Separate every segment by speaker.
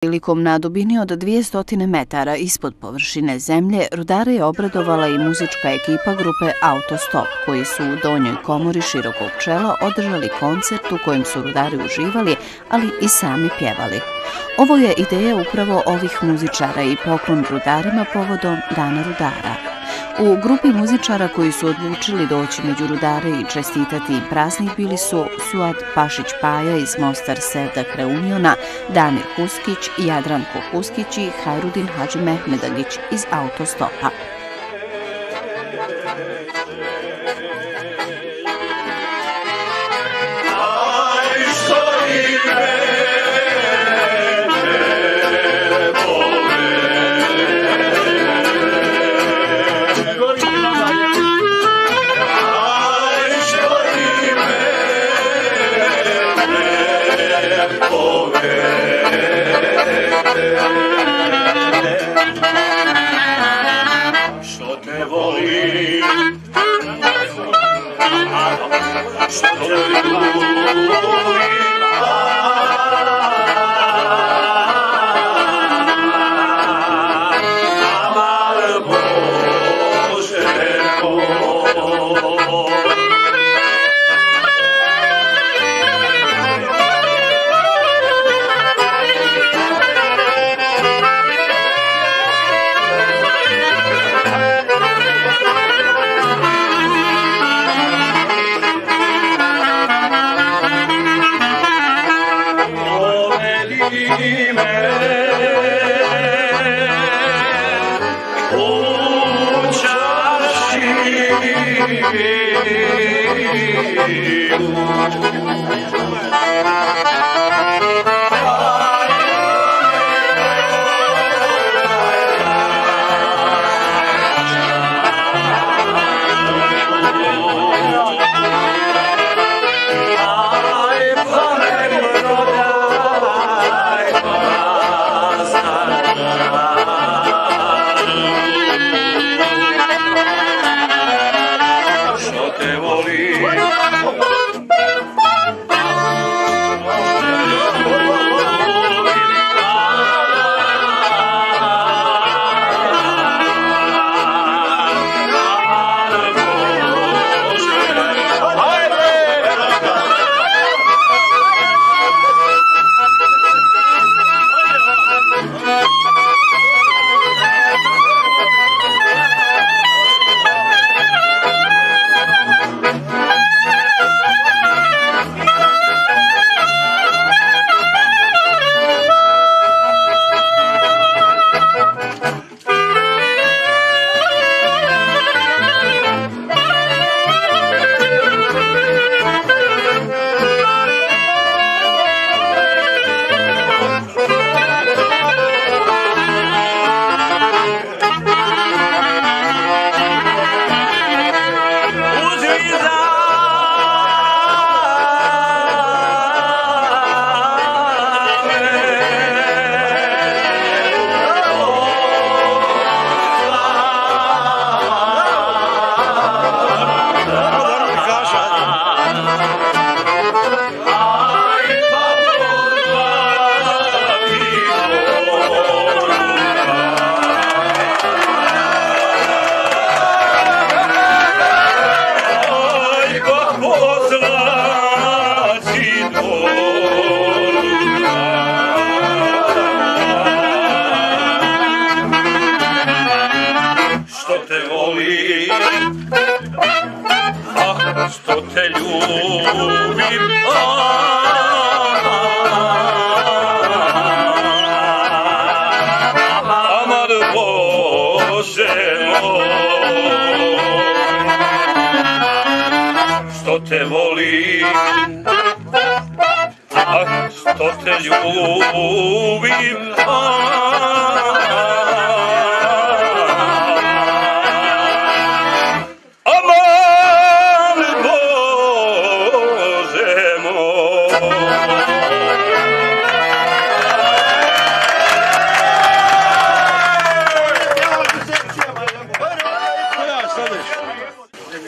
Speaker 1: Prilikom na dubini od 200 metara ispod površine zemlje rudare je obradovala i muzička ekipa grupe Autostop, koji su u donjoj komori Širokog Pčela održali koncert u kojem su rudari uživali, ali i sami pjevali. Ovo je ideja upravo ovih muzičara i poklon rudarima povodom Dana rudara. U grupi muzičara koji su odlučili doći među rudare i čestitati im praznik bili su Suad Pašić-Paja iz Mostar Sevda Kreuniona, Damir Huskić, Jadranko Huskić i Hajrudin Hadžimehmedagić iz Autostopa.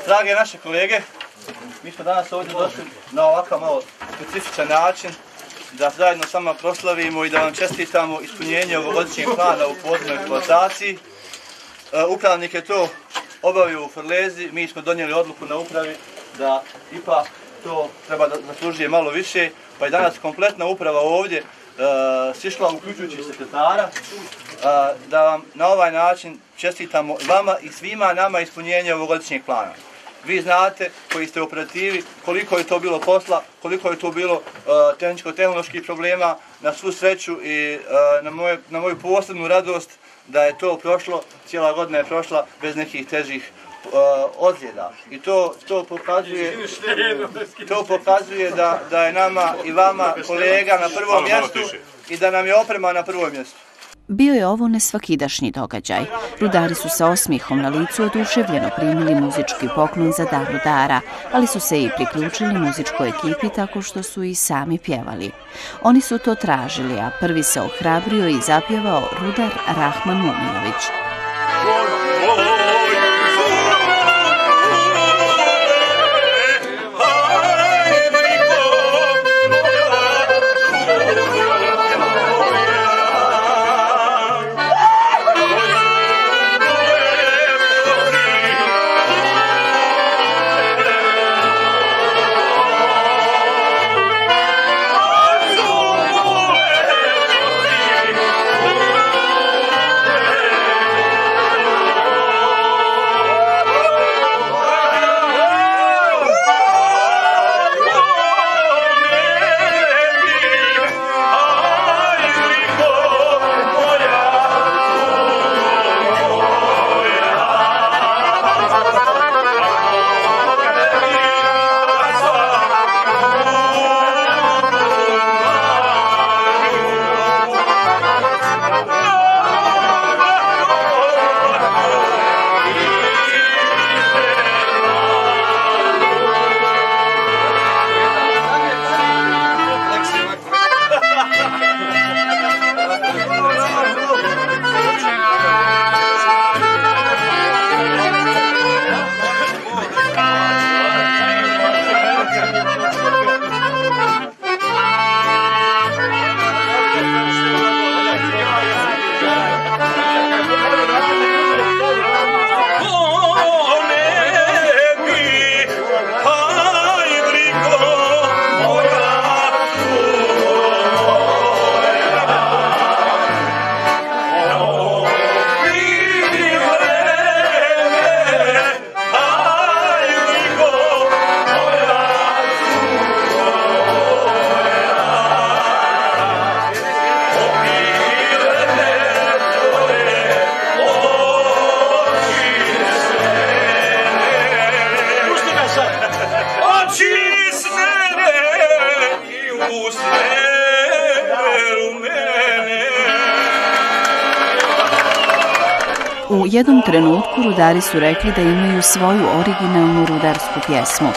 Speaker 2: Drage naše kolege, mi smo danas ovdje došli na ovakav malo specifičan način da zajedno s vama proslavimo i da vam čestitamo ispunjenje ovogodišnjeg plana u podzemnoj eksploataciji. Upravnik je to obavio u Frlezi, mi smo donijeli odluku na upravi da ipak to treba da zaslužuje malo više, pa je danas kompletna uprava ovdje sišla, uključujući sekretara, da vam na ovaj način čestitamo vama i svima nama ispunjenje ovogodišnjeg plana. Vi znate, koji ste u operativi, koliko je to bilo posla, koliko je to bilo tehničko-tehnoloških problema, na svu sreću i na moju posebnu radost da je to prošlo, cijela godina je prošla bez nekih težih ozljeda. I to pokazuje da je nama i vama kolega na prvom mjestu i da nam je oprema na prvom mjestu.
Speaker 1: Bio je ovo nesvakidašnji događaj. Rudari su sa osmihom na licu oduševljeno primili muzički poklon za Dan rudara, ali su se i priključili muzičkoj ekipi tako što su i sami pjevali. Oni su to tražili, a prvi se ohrabrio i zapjevao rudar Rahman Muminović. U jednom trenutku rudari su rekli da imaju svoju originalnu rudarsku pjesmu.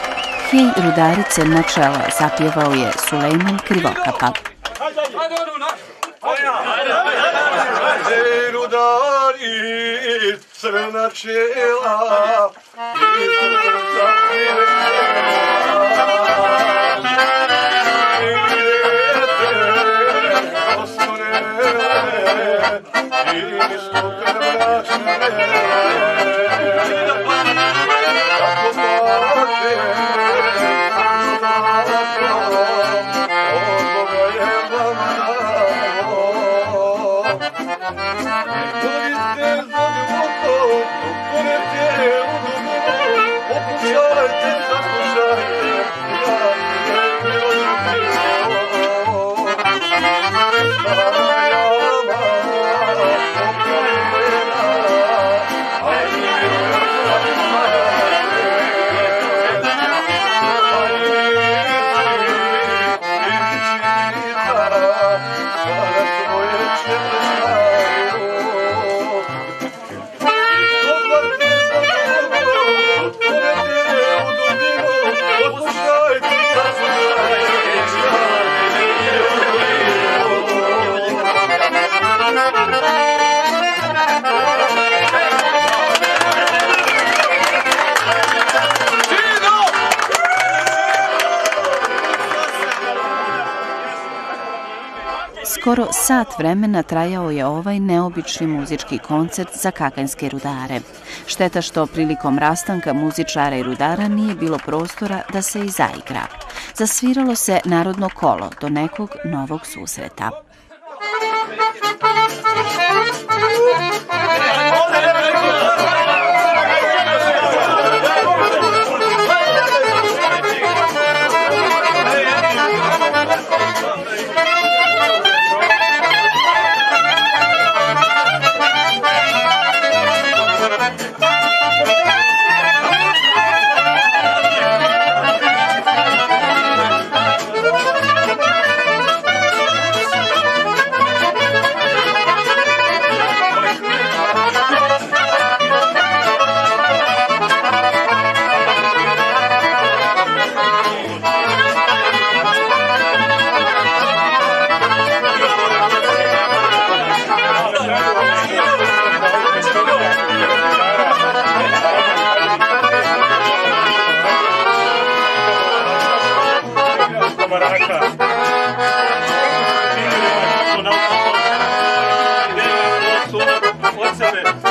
Speaker 1: Hej rudarice na čela, zapjevao je Sulejman Krivokapa.
Speaker 3: Hej rudari crna čela,
Speaker 1: Skoro sat vremena trajao je ovaj neobični muzički koncert za kakanjske rudare. Šteta što prilikom rastanka muzičara i rudara nije bilo prostora da se i zaigra. Zasviralo se narodno kolo do nekog novog susreta.
Speaker 4: Od sebe